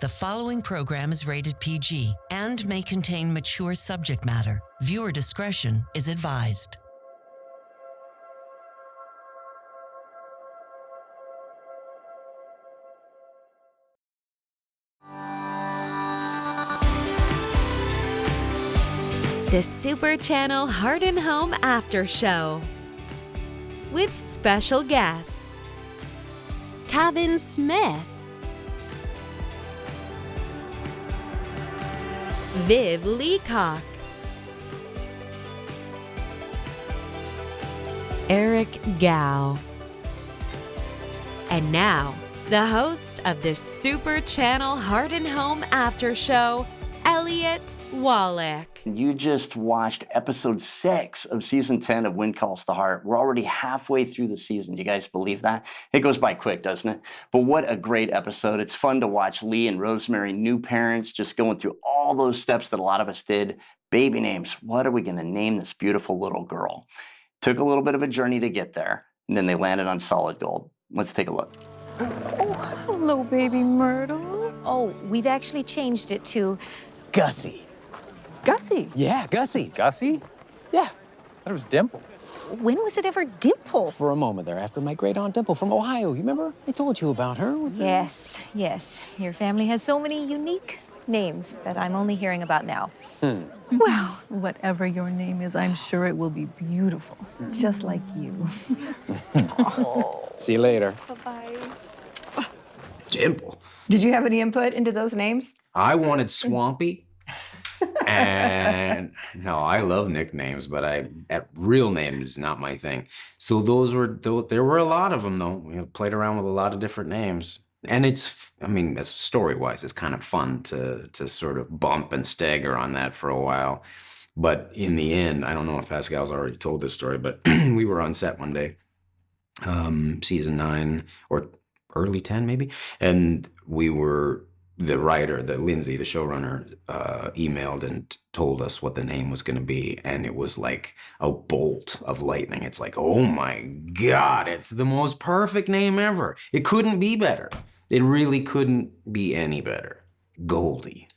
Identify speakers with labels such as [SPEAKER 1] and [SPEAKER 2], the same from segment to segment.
[SPEAKER 1] The following program is rated PG and may contain mature subject matter. Viewer discretion is advised.
[SPEAKER 2] The Super Channel Heart and Home After Show with special guests Kevin Smith, Viv Leacock, Eric Gao, and now the host of the Super Channel Heart and Home After Show, Elliott Wallach.
[SPEAKER 3] You just watched episode 6 of season 10 of Calls the Heart. We're already halfway through the season. You guys believe that? It goes by quick, doesn't it? But what a great episode. It's fun to watch Lee and Rosemary, new parents, just going through all those steps that a lot of us did. Baby names. What are we going to name this beautiful little girl? Took a little bit of a journey to get there, and then they landed on solid gold. Let's take a look.
[SPEAKER 4] Oh, hello, baby Myrtle.
[SPEAKER 5] Oh, we've actually changed it to
[SPEAKER 6] Gussie.
[SPEAKER 4] Gussie.
[SPEAKER 6] Yeah, Gussie.
[SPEAKER 7] Gussie?
[SPEAKER 6] Yeah.
[SPEAKER 7] That was Dimple.
[SPEAKER 5] when was it ever Dimple?
[SPEAKER 6] For a moment there, after my great aunt Dimple from Ohio. You remember? I told you about her.
[SPEAKER 5] Yes. Your family has so many unique names that I'm only hearing about now.
[SPEAKER 4] Well, whatever your name is, I'm sure it will be beautiful, just like you.
[SPEAKER 6] See you later.
[SPEAKER 5] Bye-bye.
[SPEAKER 8] Dimple.
[SPEAKER 9] Did you have any input into those names?
[SPEAKER 8] I wanted Swampy. And no, I love nicknames, but real name is not my thing. So there were a lot of them though. We played around with a lot of different names. And as story-wise, it's kind of fun to sort of bump and stagger on that for a while. But in the end, I don't know if Pascal's already told this story, but we were on set one day, season 9 or early 10 maybe, and the writer, Lindsay, the showrunner, emailed and told us what the name was going to be, and it was like a bolt of lightning. It's like, oh my God, it's the most perfect name ever. It couldn't be better. It really couldn't be any better. Goldie.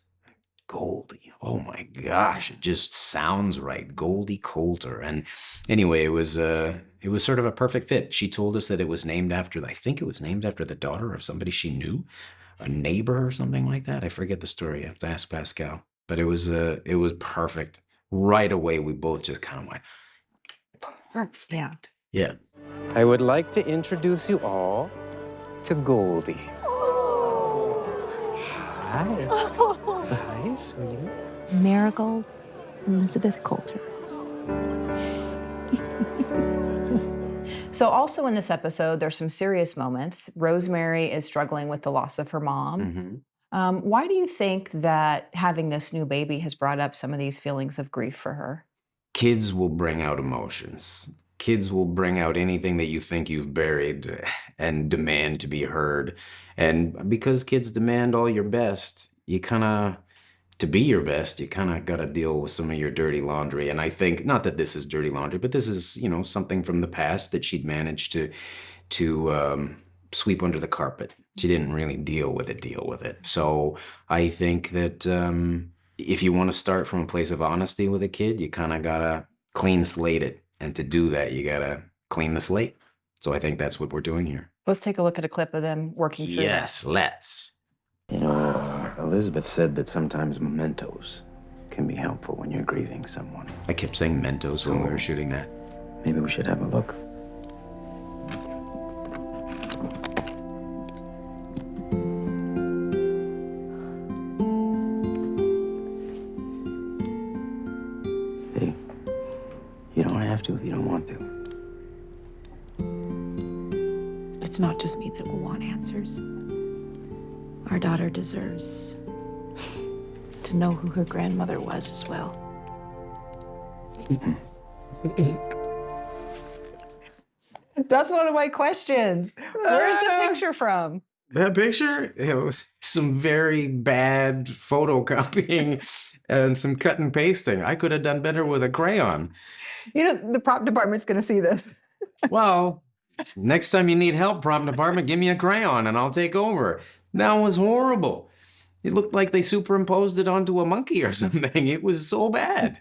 [SPEAKER 8] Oh my gosh, it just sounds right. Goldie Coulter. And anyway, it was sort of a perfect fit. She told us that it was named after, I think it was named after the daughter of somebody she knew. A neighbor or something like that. I forget the story. I have to ask Pascal. But it was perfect. Right away, we both just kind of went,
[SPEAKER 9] Perfect.
[SPEAKER 8] yeah.
[SPEAKER 6] I would like to introduce you all to Goldie. Hi. Hi, sweetie.
[SPEAKER 5] Marigold Elizabeth Coulter.
[SPEAKER 9] So also in this episode, there's some serious moments. Rosemary is struggling with the loss of her mom.
[SPEAKER 8] Mm-hmm.
[SPEAKER 9] Why do you think that having this new baby has brought up some of these feelings of grief for her?
[SPEAKER 8] Kids will bring out emotions. Kids will bring out anything that you think you've buried and demand to be heard. And because kids demand all your best, to be your best, you kind of got to deal with some of your dirty laundry. And I think, not that this is dirty laundry, but this is, something from the past that she'd managed to sweep under the carpet. She didn't really deal with it. So I think that if you want to start from a place of honesty with a kid, you kind of got to clean slate it. And to do that, you got to clean the slate. So I think that's what we're doing here.
[SPEAKER 9] Let's take a look at a clip of them working through
[SPEAKER 8] Yes, let's.
[SPEAKER 6] Elizabeth said that sometimes mementos can be helpful when you're grieving someone.
[SPEAKER 8] I kept saying Mentos when we were shooting that.
[SPEAKER 6] Maybe we should have a look. Hey, you don't have to if you don't want to.
[SPEAKER 10] It's not just me that will want answers. Our daughter deserves to know who her grandmother was as well.
[SPEAKER 9] That's one of my questions. Where's the picture from?
[SPEAKER 8] That picture? It was some very bad photocopying and some cut and pasting. I could have done better with a crayon.
[SPEAKER 9] The prop department's going to see this.
[SPEAKER 8] Well, next time you need help, prop department, give me a crayon and I'll take over. That was horrible. It looked like they superimposed it onto a monkey or something. It was so bad.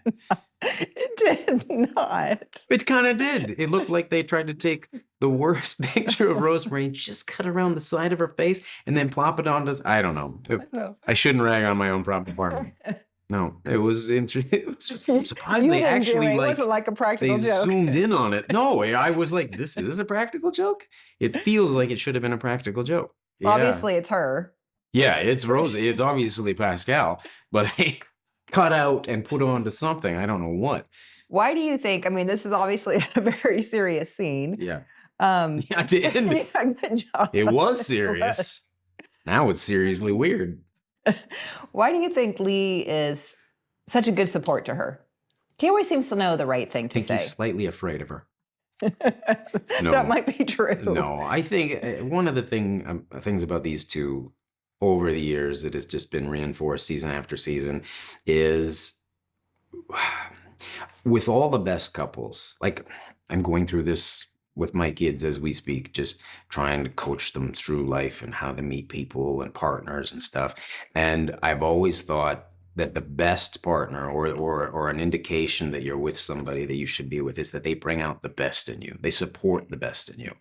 [SPEAKER 9] It did not.
[SPEAKER 8] It kind of did. It looked like they tried to take the worst picture of Rosemary and just cut around the side of her face and then plop it onto. I don't know. I shouldn't rag on my own prop department. No, it was interesting. I'm surprised they actually
[SPEAKER 9] it wasn't like a practical
[SPEAKER 8] they
[SPEAKER 9] joke.
[SPEAKER 8] zoomed in on it. No, I was like, is this a practical joke? It feels like it should have been a practical joke. Yeah.
[SPEAKER 9] Obviously, it's her.
[SPEAKER 8] Yeah, it's Rosie. It's obviously Pascal, but I cut out and put onto something. I don't know what.
[SPEAKER 9] Why do you think? I mean, this is obviously a very serious scene.
[SPEAKER 8] Yeah. Yeah, I did.
[SPEAKER 9] Yeah, good job.
[SPEAKER 8] It was serious. Now it's seriously weird.
[SPEAKER 9] Why do you think Lee is such a good support to her? He always seems to know the right thing to
[SPEAKER 8] I think
[SPEAKER 9] say.
[SPEAKER 8] he's slightly afraid of her. No.
[SPEAKER 9] That might be true.
[SPEAKER 8] No, I think one of the things about these two over the years that has just been reinforced season after season is with all the best couples, like I'm going through this with my kids as we speak, just trying to coach them through life and how to meet people and partners and stuff. And I've always thought that the best partner or an indication that you're with somebody that you should be with is that they bring out the best in you. They support the best in you.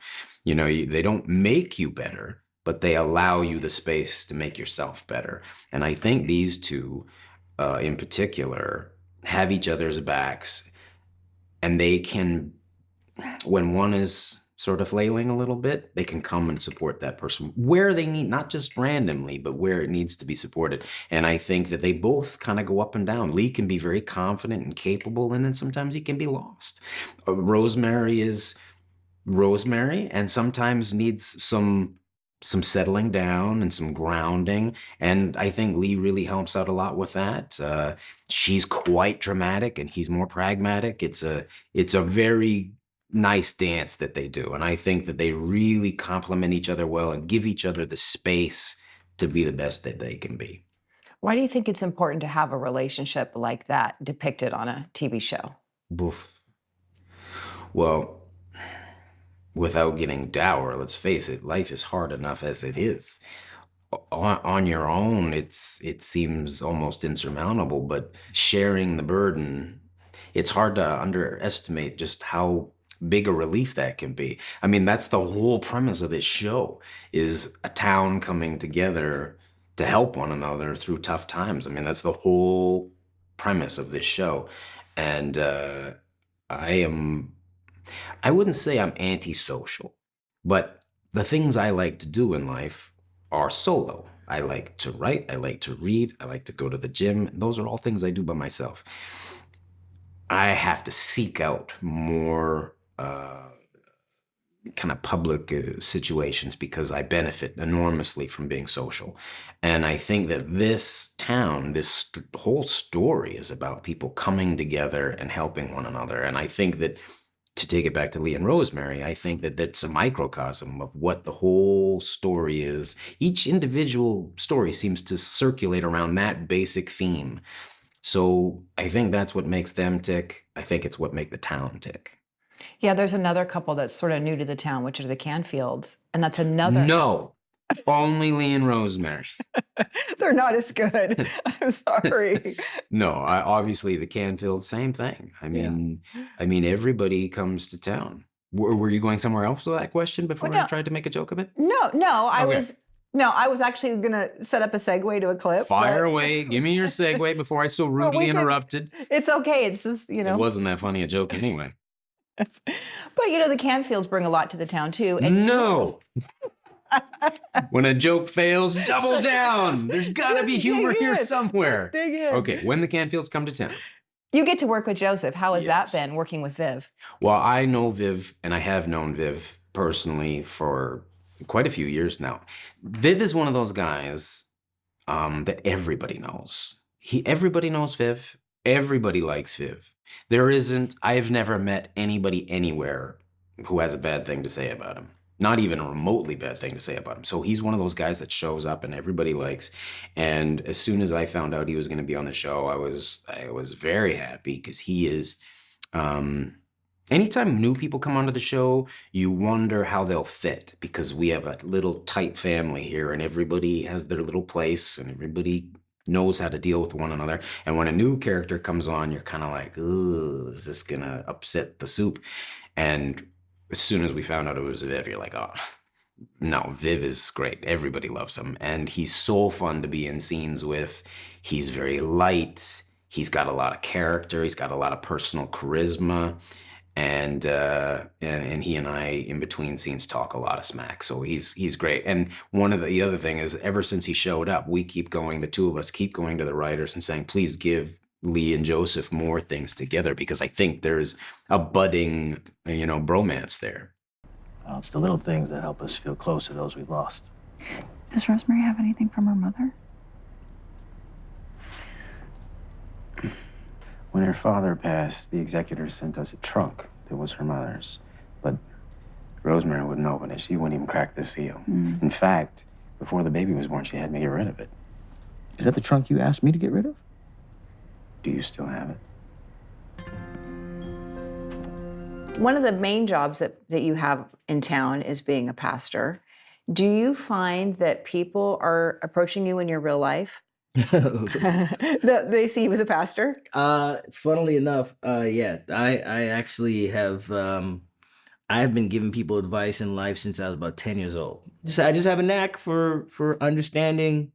[SPEAKER 8] You know, they don't make you better, but they allow you the space to make yourself better. And I think these two in particular have each other's backs, and they can, when one is sort of flailing a little bit, they can come and support that person where they need, not just randomly, but where it needs to be supported. And I think that they both kind of go up and down. Lee can be very confident and capable, and then sometimes he can be lost. Rosemary is Rosemary, and sometimes needs some settling down and some grounding. And I think Lee really helps out a lot with that. She's quite dramatic and he's more pragmatic. It's a very nice dance that they do. And I think that they really complement each other well and give each other the space to be the best that they can be.
[SPEAKER 9] Why do you think it's important to have a relationship like that depicted on a TV show?
[SPEAKER 8] Boof. Well, without getting dour, let's face it, life is hard enough as it is. On your own, it seems almost insurmountable, but sharing the burden, it's hard to underestimate just how big a relief that can be. I mean, that's the whole premise of this show, is a town coming together to help one another through tough times. I mean, that's the whole premise of this show. And I wouldn't say I'm antisocial, but the things I like to do in life are solo. I like to write, I like to read, I like to go to the gym. Those are all things I do by myself. I have to seek out more kind of public situations because I benefit enormously from being social. And I think that this town, this whole story is about people coming together and helping one another. And I think that, to take it back to Lee and Rosemary, I think that that's a microcosm of what the whole story is. Each individual story seems to circulate around that basic theme. So I think that's what makes them tick. I think it's what makes the town tick.
[SPEAKER 9] Yeah, there's another couple that's sort of new to the town, which are the Canfields. And that's another...
[SPEAKER 8] No, only Lee and Rosemary.
[SPEAKER 9] They're not as good. I'm sorry.
[SPEAKER 8] No, obviously the Canfields, same thing. I mean, everybody comes to town. Were you going somewhere else with that question before I tried to make a joke of it?
[SPEAKER 9] No, I was actually going to set up a segue to a clip.
[SPEAKER 8] Fire away. Give me your segue before I so rudely interrupted.
[SPEAKER 9] It's okay. It's just,
[SPEAKER 8] It wasn't that funny a joke anyway.
[SPEAKER 9] But, the Canfields bring a lot to the town, too.
[SPEAKER 8] And no. When a joke fails, double down. There's got to be humor here somewhere.
[SPEAKER 9] Just dig in.
[SPEAKER 8] Okay, when the Canfields come to town.
[SPEAKER 9] You get to work with Joseph. How has that been, working with Viv?
[SPEAKER 8] Well, I know Viv, and I have known Viv personally for quite a few years now. Viv is one of those guys that everybody knows. Everybody knows Viv. Everybody likes Viv. I've never met anybody anywhere who has a bad thing to say about him. Not even a remotely bad thing to say about him. So he's one of those guys that shows up and everybody likes. And as soon as I found out he was going to be on the show, I was very happy because he is anytime new people come onto the show, you wonder how they'll fit because we have a little tight family here and everybody has their little place and everybody knows how to deal with one another. And when a new character comes on, you're kind of like, ugh, is this gonna upset the soup? And as soon as we found out it was Viv, you're like, oh, no, Viv is great. Everybody loves him. And he's so fun to be in scenes with. He's very light. He's got a lot of character. He's got a lot of personal charisma. And he and I, in between scenes, talk a lot of smack. So he's great. And one of the other thing is, ever since he showed up, we keep going, the two of us keep going to the writers and saying, please give Lee and Joseph more things together, because I think there's a budding, bromance there.
[SPEAKER 6] Well, it's the little things that help us feel close to those we've lost.
[SPEAKER 10] Does Rosemary have anything from her mother?
[SPEAKER 6] When her father passed, the executor sent us a trunk that was her mother's. But Rosemary wouldn't open it. She wouldn't even crack the seal. In fact, before the baby was born, she had me get rid of it. Is that the trunk you asked me to get rid of? Do you still have it?
[SPEAKER 9] One of the main jobs that you have in town is being a pastor. Do you find that people are approaching you in your real life? They see you as a pastor?
[SPEAKER 7] Funnily enough, yeah. I actually have, I've been giving people advice in life since I was about 10 years old. I just have a knack for understanding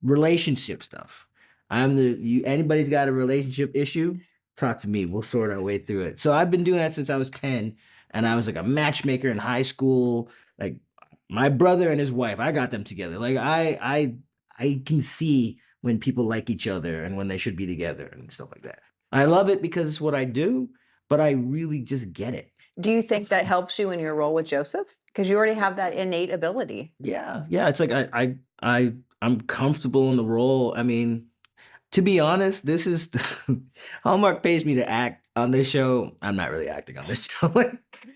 [SPEAKER 7] relationship stuff. Anybody's got a relationship issue, talk to me. We'll sort our way through it. So I've been doing that since I was 10, and I was like a matchmaker in high school. Like my brother and his wife, I got them together. Like I can see when people like each other and when they should be together and stuff like that. I love it because it's what I do, but I really just get it.
[SPEAKER 9] Do you think that helps you in your role with Joseph? Because you already have that innate ability.
[SPEAKER 7] Yeah. It's like I'm comfortable in the role. I mean, to be honest, this is Hallmark pays me to act on this show. I'm not really acting on this show.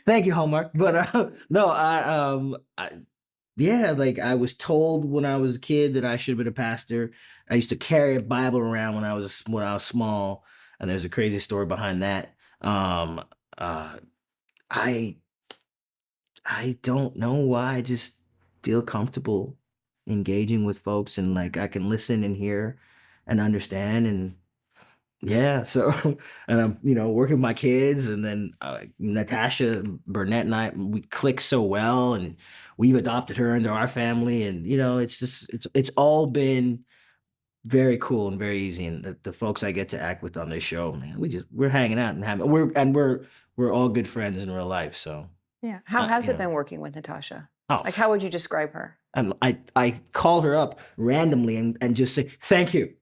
[SPEAKER 7] Thank you, Hallmark. But no, yeah, like I was told when I was a kid that I should have been a pastor. I used to carry a Bible around when I was small, and there's a crazy story behind that. I don't know why. I just feel comfortable engaging with folks, and like I can listen and hear and understand, and yeah. So, and I'm working with my kids, and then Natasha Burnett and I, we click so well, and we've adopted her into our family, and it's all been very cool and very easy. And the folks I get to act with on this show, man, we're hanging out and we're all good friends in real life. So
[SPEAKER 9] yeah, how has it been working with Natasha?
[SPEAKER 7] Oh,
[SPEAKER 9] like how would you describe her?
[SPEAKER 7] I call her up randomly and just say thank you.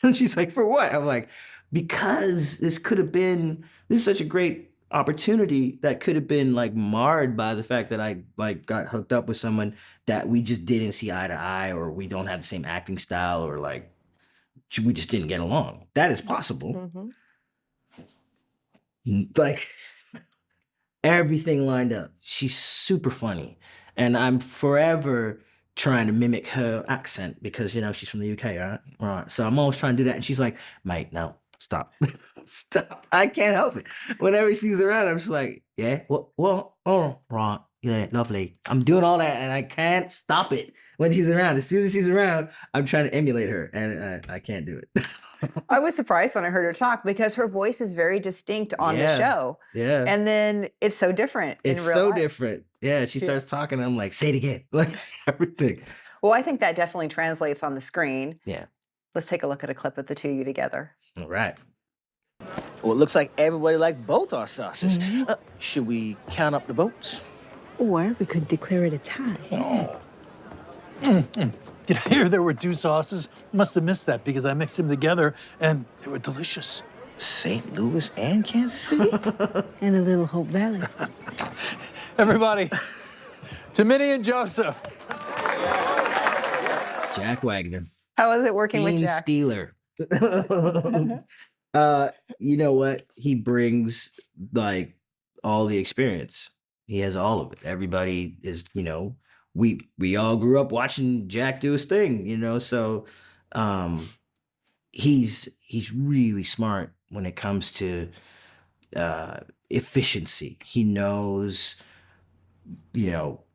[SPEAKER 7] And she's like, for what? I'm like, because this is such a great opportunity that could have been like marred by the fact that I like got hooked up with someone that we just didn't see eye to eye, or we don't have the same acting style, or like we just didn't get along. That is possible. Like everything lined up. She's super funny, and I'm forever trying to mimic her accent because she's from the UK, right? So I'm always trying to do that, and she's like, "Mate, no, stop, stop! I can't help it." Whenever she's around, I'm just like, "Yeah, well, oh, right, yeah, lovely." I'm doing all that, and I can't stop it when she's around. As soon as she's around, I'm trying to emulate her, and I can't do it.
[SPEAKER 9] I was surprised when I heard her talk because her voice is very distinct on the show.
[SPEAKER 7] Yeah.
[SPEAKER 9] And then it's so different in real life. It's
[SPEAKER 7] so different. Yeah, she starts talking, and I'm like, say it again. Like everything.
[SPEAKER 9] Well, I think that definitely translates on the screen.
[SPEAKER 7] Yeah.
[SPEAKER 9] Let's take a look at a clip of the two of you together.
[SPEAKER 7] All right.
[SPEAKER 11] Well, it looks like everybody liked both our sauces. Should we count up the votes?
[SPEAKER 12] Or we could declare it a tie.
[SPEAKER 13] Did I hear there were two sauces? Must have missed that because I mixed them together and they were delicious.
[SPEAKER 11] St. Louis and Kansas City?
[SPEAKER 12] And a little Hope Valley.
[SPEAKER 13] Everybody, to Minnie and Joseph.
[SPEAKER 7] Jack Wagner.
[SPEAKER 9] How is it working with
[SPEAKER 7] Dean
[SPEAKER 9] Jack?
[SPEAKER 7] Steeler. You know what? He brings like all the experience. He has all of it. Everybody is, we all grew up watching Jack do his thing, so he's really smart when it comes to efficiency. He knows,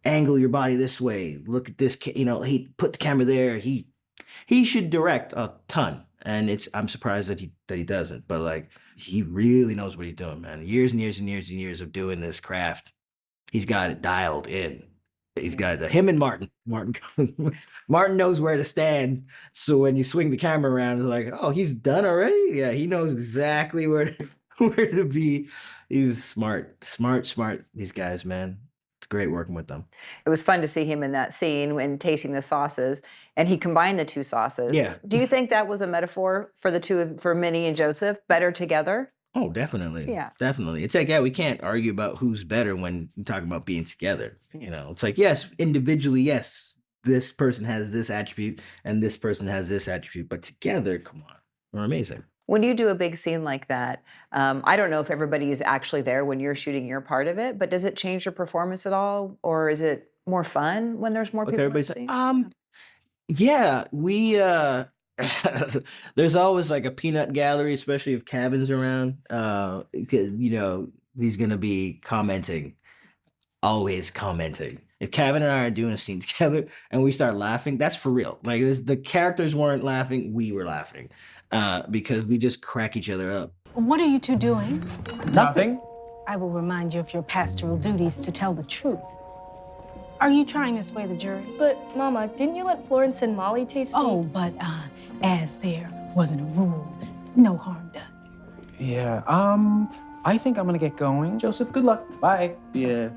[SPEAKER 7] angle your body this way. Look at this, he put the camera there. He should direct a ton. And I'm surprised that he doesn't. But like, he really knows what he's doing, man. Years and years and years and years of doing this craft. He's got it dialed in. He's got him and Martin. Martin knows where to stand. So when you swing the camera around, it's like, oh, he's done already? Yeah, he knows exactly where to be. He's smart. These guys, man. It's great working with them.
[SPEAKER 9] It was fun to see him in that scene when tasting the sauces, and he combined the two sauces.
[SPEAKER 7] Yeah.
[SPEAKER 9] Do you think that was a metaphor for for Minnie and Joseph, better together?
[SPEAKER 7] Oh, definitely.
[SPEAKER 9] Yeah.
[SPEAKER 7] Definitely. It's like, we can't argue about who's better when you're talking about being together. It's like, yes, individually, yes, this person has this attribute and this person has this attribute, but together, come on, we're amazing.
[SPEAKER 9] When you do a big scene like that, I don't know if everybody is actually there when you're shooting your part of it, but does it change your performance at all? Or is it more fun when there's more people in the scene?
[SPEAKER 7] Yeah, we, there's always like a peanut gallery, especially if Kevin's around. He's going to be commenting, always commenting. If Kevin and I are doing a scene together and we start laughing, that's for real. Like the characters weren't laughing, we were laughing because we just crack each other up.
[SPEAKER 12] What are you two doing?
[SPEAKER 7] Nothing.
[SPEAKER 12] I will remind you of your pastoral duties to tell the truth. Are you trying to sway the jury?
[SPEAKER 14] But, Mama, didn't you let Florence and Molly taste the...
[SPEAKER 12] Oh, but as there wasn't a rule, no harm done.
[SPEAKER 6] Yeah, I think I'm gonna get going. Joseph, good luck. Bye.
[SPEAKER 7] Yeah.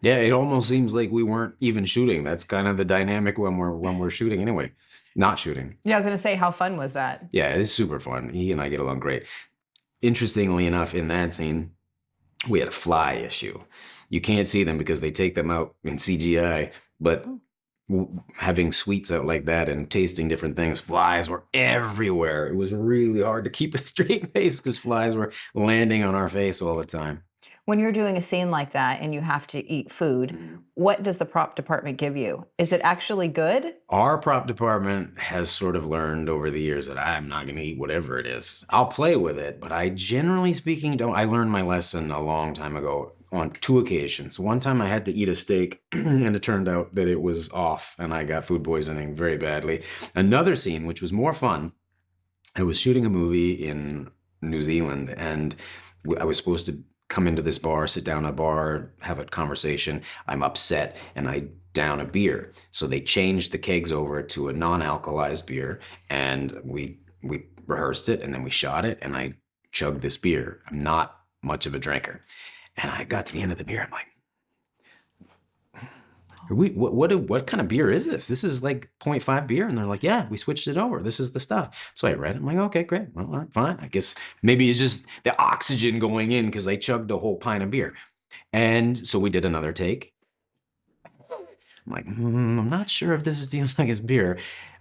[SPEAKER 8] Yeah, it almost seems like we weren't even shooting. That's kind of the dynamic when we're shooting anyway. Not shooting.
[SPEAKER 9] Yeah, I was going to say, how fun was that?
[SPEAKER 8] Yeah, it's super fun. He and I get along great. Interestingly enough, in that scene, we had a fly issue. You can't see them because they take them out in CGI, but having sweets out like that and tasting different things, flies were everywhere. It was really hard to keep a straight face because flies were landing on our face all the time.
[SPEAKER 9] When you're doing a scene like that and you have to eat food, what does the prop department give you? Is it actually good?
[SPEAKER 8] Our prop department has sort of learned over the years that I'm not going to eat whatever it is. I'll play with it, but I generally speaking don't. I learned my lesson a long time ago on 2 occasions. One time I had to eat a steak and it turned out that it was off and I got food poisoning very badly. Another scene, which was more fun, I was shooting a movie in New Zealand and I was supposed to come into this bar, sit down at a bar, have a conversation. I'm upset and I down a beer. So they changed the kegs over to a non-alcoholized beer and we rehearsed it and then we shot it and I chugged this beer. I'm not much of a drinker. And I got to the end of the beer, I'm like, what kind of beer is this? This is like 0.5 beer. And they're like, yeah, we switched it over. This is the stuff. So I read it. I'm like, okay, great. Well, all right, fine. I guess maybe it's just the oxygen going in because I chugged a whole pint of beer. And so we did another take. I'm like, I'm not sure if this is dealing like it's beer.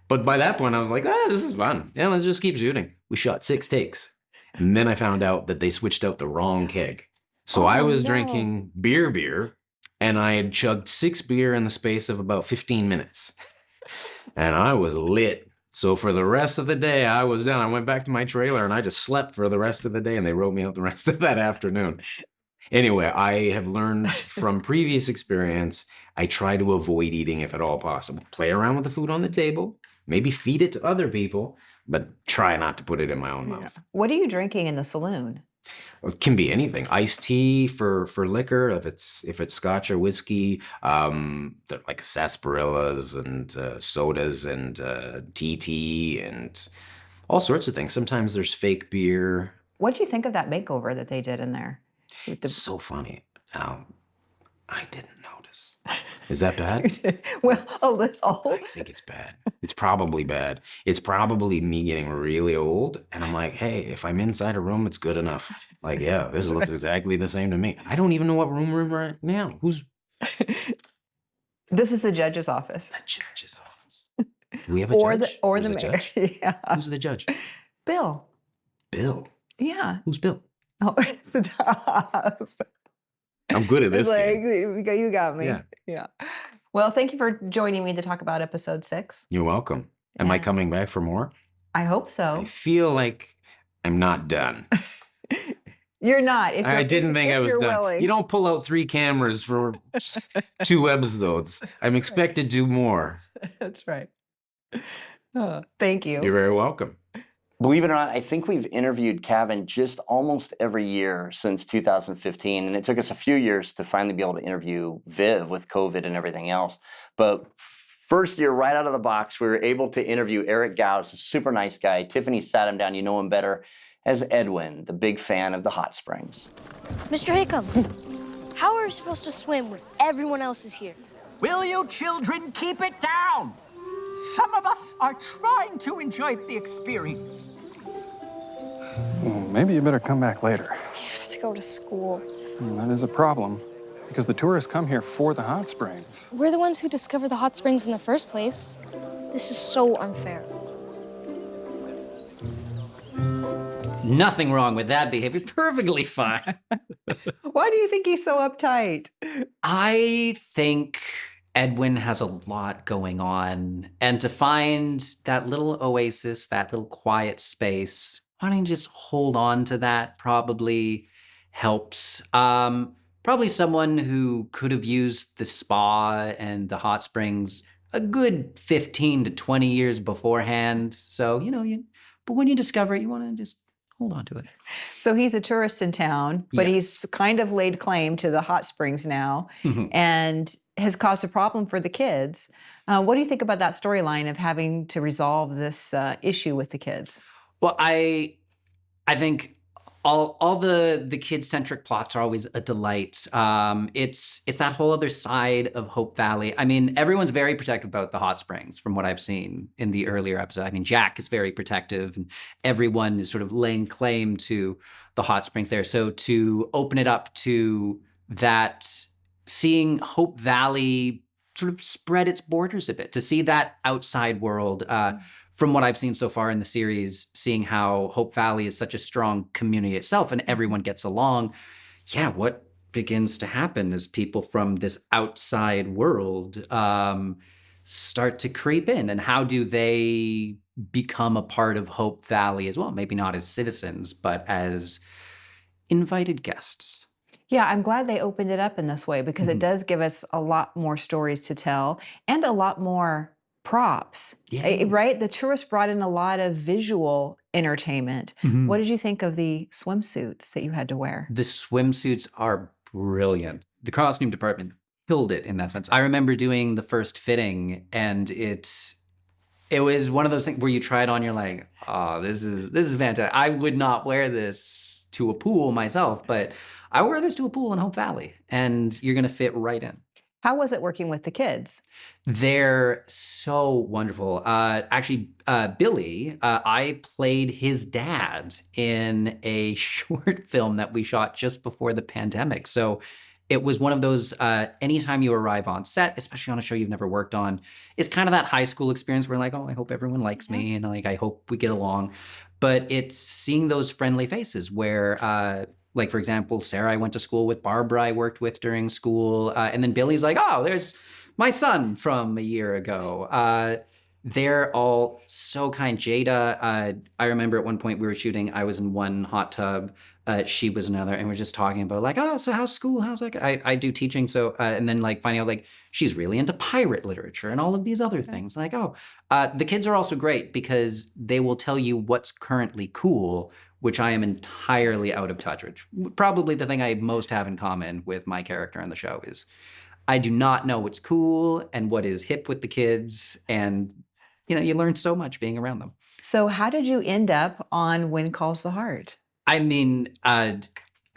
[SPEAKER 8] But by that point, I was like, this is fun. Yeah, let's just keep shooting. We shot 6 takes. And then I found out that they switched out the wrong keg. So I was drinking beer, and I had chugged 6 beer in the space of about 15 minutes. And I was lit. So for the rest of the day, I was done. I went back to my trailer, and I just slept for the rest of the day, and they wrote me out the rest of that afternoon. Anyway, I have learned from previous experience, I try to avoid eating if at all possible. Play around with the food on the table, maybe feed it to other people, but try not to put it in my own mouth.
[SPEAKER 9] What are you drinking in the saloon?
[SPEAKER 8] It can be anything. Iced tea for liquor, if it's scotch or whiskey, like sarsaparillas and sodas and TT and all sorts of things. Sometimes there's fake beer.
[SPEAKER 9] What do you think of that makeover that they did in there?
[SPEAKER 8] It's so funny. I didn't notice. Is that bad?
[SPEAKER 9] Well, a little.
[SPEAKER 8] I think it's bad. It's probably bad. It's probably me getting really old. And I'm like, hey, if I'm inside a room, it's good enough. Like, yeah, this looks exactly the same to me. I don't even know what room we're in right now.
[SPEAKER 9] This is the judge's office.
[SPEAKER 8] The judge's office. We have a judge?
[SPEAKER 9] Or
[SPEAKER 8] Who's
[SPEAKER 9] the mayor.
[SPEAKER 8] Judge?
[SPEAKER 9] Yeah.
[SPEAKER 8] Who's the judge?
[SPEAKER 9] Bill.
[SPEAKER 8] Bill?
[SPEAKER 9] Yeah.
[SPEAKER 8] Who's Bill?
[SPEAKER 9] Oh, it's the top.
[SPEAKER 8] I'm good at this
[SPEAKER 9] Like,
[SPEAKER 8] game.
[SPEAKER 9] you got me.
[SPEAKER 8] Yeah.
[SPEAKER 9] Yeah. Well, thank you for joining me to talk about episode 6.
[SPEAKER 8] You're welcome. Am I coming back for more?
[SPEAKER 9] I hope so.
[SPEAKER 8] I feel like I'm not done.
[SPEAKER 9] You're not.
[SPEAKER 8] I didn't think I was done.
[SPEAKER 9] Willing.
[SPEAKER 8] You don't pull out 3 cameras for 2 episodes. I'm expected to do more.
[SPEAKER 9] That's right. Thank you.
[SPEAKER 8] You're very welcome.
[SPEAKER 3] Believe it or not, I think we've interviewed Cavan just almost every year since 2015, and it took us a few years to finally be able to interview Viv with COVID and everything else. But first year, right out of the box, we were able to interview Eric Gauss, a super nice guy. Tiffany sat him down, you know him better as Edwin, the big fan of the hot springs.
[SPEAKER 15] Mr. Hickam, how are we supposed to swim when everyone else is here?
[SPEAKER 16] Will you children keep it down? Some of us are trying to enjoy the experience.
[SPEAKER 17] Well, maybe you better come back later.
[SPEAKER 14] We have to go to school.
[SPEAKER 17] That is a problem, because the tourists come here for the hot springs.
[SPEAKER 14] We're the ones who discovered the hot springs in the first place. This is so unfair.
[SPEAKER 18] Nothing wrong with that behavior. Perfectly fine.
[SPEAKER 9] Why do you think he's so uptight?
[SPEAKER 18] I think Edwin has a lot going on. And to find that little oasis, that little quiet space, wanting to just hold on to that probably helps. Probably someone who could have used the spa and the hot springs a good 15 to 20 years beforehand. So, but when you discover it, you want to just hold on to it.
[SPEAKER 9] So he's a tourist in town, but
[SPEAKER 18] Yes.
[SPEAKER 9] he's kind of laid claim to the hot springs now and has caused a problem for the kids. What do you think about that storyline of having to resolve this issue with the kids?
[SPEAKER 18] Well, I think all the kid-centric plots are always a delight. It's that whole other side of Hope Valley. I mean, everyone's very protective about the hot springs from what I've seen in the earlier episode. I mean, Jack is very protective and everyone is sort of laying claim to the hot springs there. So to open it up to that, seeing Hope Valley sort of spread its borders a bit, to see that outside world, from what I've seen so far in the series, seeing how Hope Valley is such a strong community itself and everyone gets along. Yeah, what begins to happen as people from this outside world start to creep in, and how do they become a part of Hope Valley as well? Maybe not as citizens, but as invited guests.
[SPEAKER 9] Yeah, I'm glad they opened it up in this way because it does give us a lot more stories to tell and a lot more props, right? The tourists brought in a lot of visual entertainment. What did you think of the swimsuits that you had to wear?
[SPEAKER 18] The swimsuits are brilliant. The costume department killed it in that sense. I remember doing the first fitting, and it was one of those things where you try it on, you're like, oh, this is fantastic. I would not wear this to a pool myself, but I wear this to a pool in Hope Valley, and you're gonna fit right in.
[SPEAKER 9] How was it working with the kids?
[SPEAKER 18] They're so wonderful. Actually, Billy, I played his dad in a short film that we shot just before the pandemic. So it was one of those, anytime you arrive on set, especially on a show you've never worked on, it's kind of that high school experience where like, oh, I hope everyone likes me and like, I hope we get along. But it's seeing those friendly faces where, like, for example, Sarah, I went to school with. Barbara, I worked with during school. And then Billy's like, oh, there's my son from a year ago. They're all so kind. Jada, I remember at one point we were shooting, I was in one hot tub, she was another, and we're just talking about like, oh, so how's school? How's like, I do teaching. So, and then like finding out like, she's really into pirate literature and all of these other things. Like, oh, the kids are also great because they will tell you what's currently cool, which I am entirely out of touch with. Probably the thing I most have in common with my character on the show is I do not know what's cool and what is hip with the kids. And, you learn so much being around them.
[SPEAKER 9] So how did you end up on When Calls the Heart?
[SPEAKER 18] I mean, I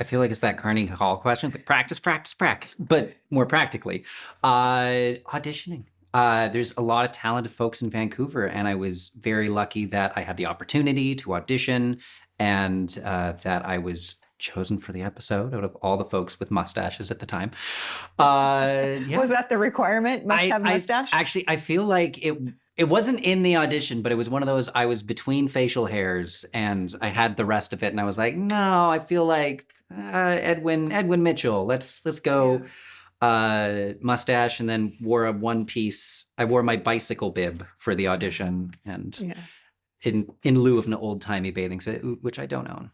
[SPEAKER 18] feel like it's that Carnegie Hall question, like practice, practice, practice, but more practically, auditioning. There's a lot of talented folks in Vancouver, and I was very lucky that I had the opportunity to audition and that I was chosen for the episode out of all the folks with mustaches at the time.
[SPEAKER 9] Was that the requirement? Must have mustache?
[SPEAKER 18] Actually, I feel like it wasn't in the audition, but it was one of those, I was between facial hairs and I had the rest of it. And I was like, no, I feel like Edwin Mitchell, let's go mustache, and then wore a one piece. I wore my bicycle bib for the audition, and in lieu of an old-timey bathing suit, which I don't own.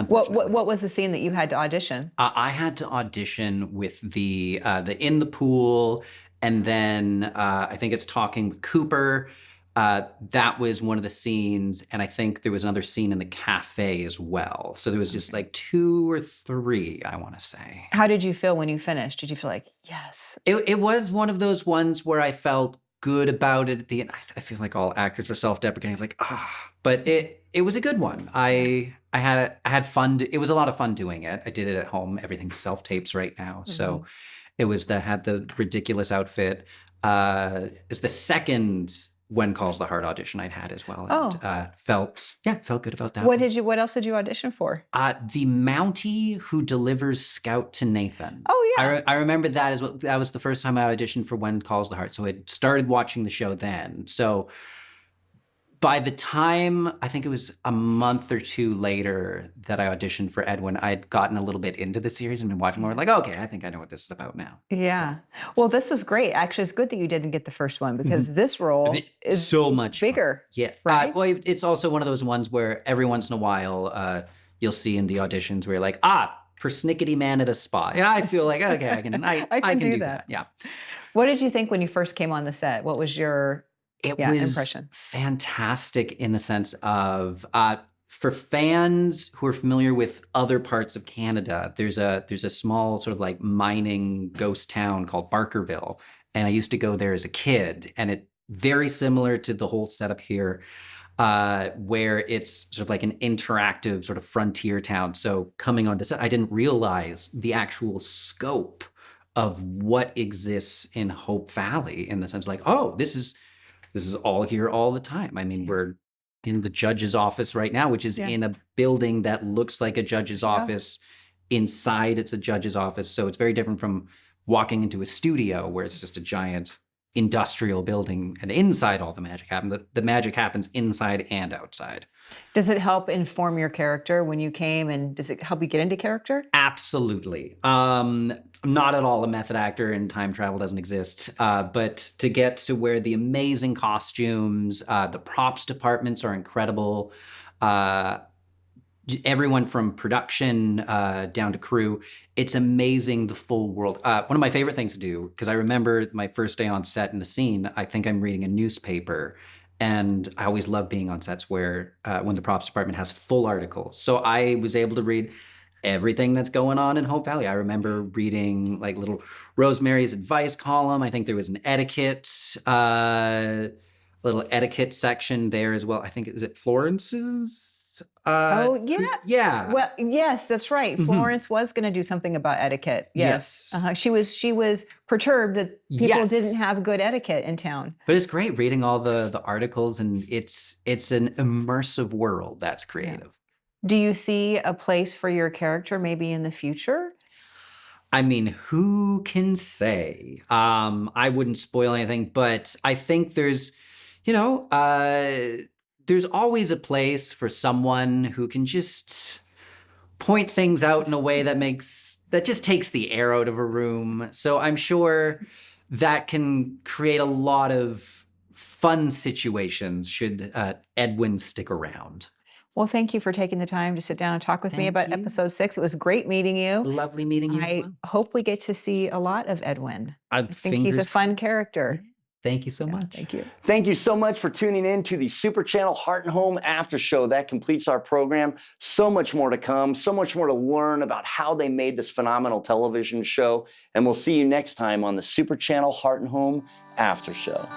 [SPEAKER 9] What was the scene that you had to audition?
[SPEAKER 18] I had to audition with the in the pool, and then I think it's talking with Cooper. That was one of the scenes, and I think there was another scene in the cafe as well. So there was just like 2 or 3, I want to say.
[SPEAKER 9] How did you feel when you finished? Did you feel like, yes?
[SPEAKER 18] It was one of those ones where I felt good about it at the end. I feel like all actors are self-deprecating. It's like, but it was a good one. I had fun. It was a lot of fun doing it. I did it at home. Everything's self-tapes right now. So it was had the ridiculous outfit. It's the second When Calls the Heart audition I'd had as well. And, felt good about that.
[SPEAKER 9] What else did you audition for?
[SPEAKER 18] The Mountie who delivers Scout to Nathan.
[SPEAKER 9] Oh, yeah.
[SPEAKER 18] I remember that as well. That was the first time I auditioned for When Calls the Heart. So I started watching the show then. So by the time, I think it was a month or 2 later that I auditioned for Edwin, I'd gotten a little bit into the series and been watching more. Like, okay, I think I know what this is about now.
[SPEAKER 9] Yeah. Well, this was great. Actually, it's good that you didn't get the first one because this role is
[SPEAKER 18] so much
[SPEAKER 9] bigger.
[SPEAKER 18] Yeah.
[SPEAKER 9] Right?
[SPEAKER 18] Well, it's also one of those ones where every once in a while, you'll see in the auditions where you're like, persnickety man at a spa. Yeah, I feel like, okay, I can do that. Yeah.
[SPEAKER 9] What did you think when you first came on the set? What was your impression?
[SPEAKER 18] Fantastic in the sense of for fans who are familiar with other parts of Canada, there's a small sort of like mining ghost town called Barkerville, and I used to go there as a kid, and it very similar to the whole setup here, where it's sort of like an interactive sort of frontier town. So coming on the set, I didn't realize the actual scope of what exists in Hope Valley in the sense like, oh, this is all here all the time. I mean, we're in the judge's office right now, which is in a building that looks like a judge's office. Inside, it's a judge's office. So it's very different from walking into a studio where it's just a giant industrial building, and inside all the magic happens. The magic happens inside and outside.
[SPEAKER 9] Does it help inform your character when you came, and does it help you get into character?
[SPEAKER 18] Absolutely. I'm not at all a method actor, and time travel doesn't exist. But to get to where the amazing costumes, the props departments are incredible. Everyone from production down to crew, it's amazing, the full world. One of my favorite things to do, because I remember my first day on set in the scene, I think I'm reading a newspaper, and I always love being on sets where when the props department has full articles. So I was able to read everything that's going on in Hope Valley. I remember reading like little Rosemary's advice column. I think there was an little etiquette section there as well. I think, is it Florence's? Yeah.
[SPEAKER 9] Well, yes, that's right. Florence was going to do something about etiquette. Yes. She was perturbed that people didn't have good etiquette in town.
[SPEAKER 18] But it's great reading all the articles, and it's an immersive world that's creative.
[SPEAKER 9] Do you see a place for your character maybe in the future?
[SPEAKER 18] I mean, who can say? I wouldn't spoil anything, but I think there's always a place for someone who can just point things out in a way that just takes the air out of a room. So I'm sure that can create a lot of fun situations should Edwin stick around.
[SPEAKER 9] Well, thank you for taking the time to sit down and talk with me about episode 6. It was great meeting you.
[SPEAKER 18] Lovely meeting you as well.
[SPEAKER 9] I hope we get to see a lot of Edwin. I think he's a fun character.
[SPEAKER 18] Thank you so much.
[SPEAKER 9] Thank you.
[SPEAKER 3] Thank you so much for tuning in to the Super Channel Heart and Home After Show. That completes our program. So much more to come, so much more to learn about how they made this phenomenal television show. And we'll see you next time on the Super Channel Heart and Home After Show.